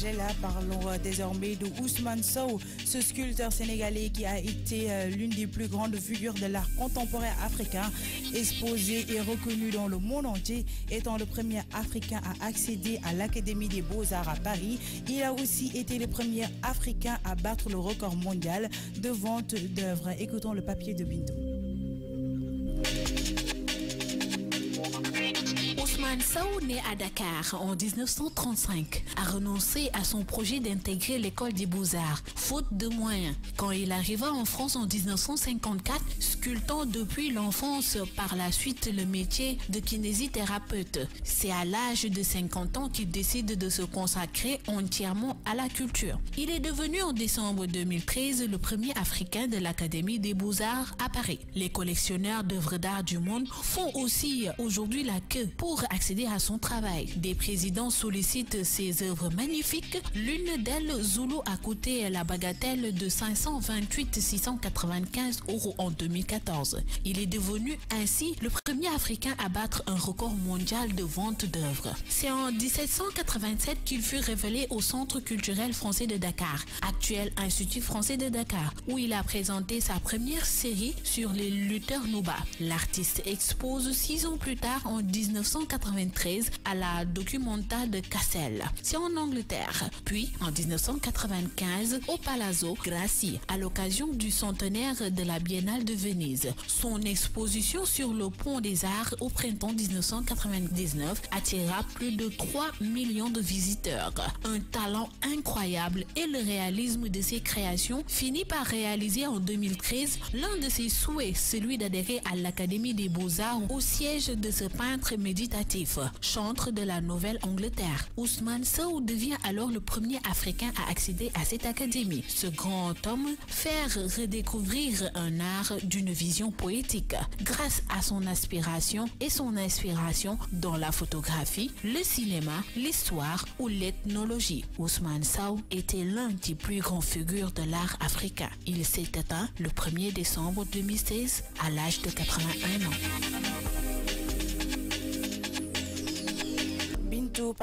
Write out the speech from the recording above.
Gela. Parlons désormais de Ousmane Sow, ce sculpteur sénégalais qui a été l'une des plus grandes figures de l'art contemporain africain, exposé et reconnu dans le monde entier, étant le premier Africain à accéder à l'Académie des Beaux-Arts à Paris. Il a aussi été le premier Africain à battre le record mondial de vente d'œuvres. Écoutons le papier de Bintou. Ousmane Sow, né à Dakar en 1935, a renoncé à son projet d'intégrer l'école des Beaux-Arts, faute de moyens. Quand il arriva en France en 1954, sculptant depuis l'enfance par la suite le métier de kinésithérapeute. C'est à l'âge de 50 ans qu'il décide de se consacrer entièrement à la culture. Il est devenu en décembre 2013 le premier Africain de l'Académie des Beaux-Arts à Paris. Les collectionneurs d'œuvres d'art du monde font aussi aujourd'hui la queue pour accéder à son travail. Des présidents sollicitent ses œuvres magnifiques. L'une d'elles, Zulu, a coûté la bagatelle de 528 695 € en 2014. Il est devenu ainsi le premier Africain à battre un record mondial de vente d'œuvres. C'est en 1787 qu'il fut révélé au Centre culturel français de Dakar, actuel Institut français de Dakar, où il a présenté sa première série sur les lutteurs Nuba. L'artiste expose 6 ans plus tard, en 1993, à la Documenta de Cassel. C'est en Angleterre. Puis, en 1995, au Palazzo Grassi, à l'occasion du centenaire de la Biennale de Venise. Son exposition sur le Pont des Arts au printemps 1999 attira plus de 3 millions de visiteurs. Un talent incroyable et le réalisme de ses créations finit par réaliser en 2013 l'un de ses souhaits, celui d'adhérer à l'Académie des Beaux-Arts, au siège de ce peintre méditatif, chantre de la Nouvelle-Angleterre. Ousmane Sow devient alors le premier Africain à accéder à cette académie. Ce grand homme fait redécouvrir un art d'une vision poétique grâce à son aspiration et son inspiration dans la photographie, le cinéma, l'histoire ou l'ethnologie. Ousmane Sow était l'un des plus grands figures de l'art africain. Il s'est éteint le 1er décembre 2016 à l'âge de 81 ans. Bintou.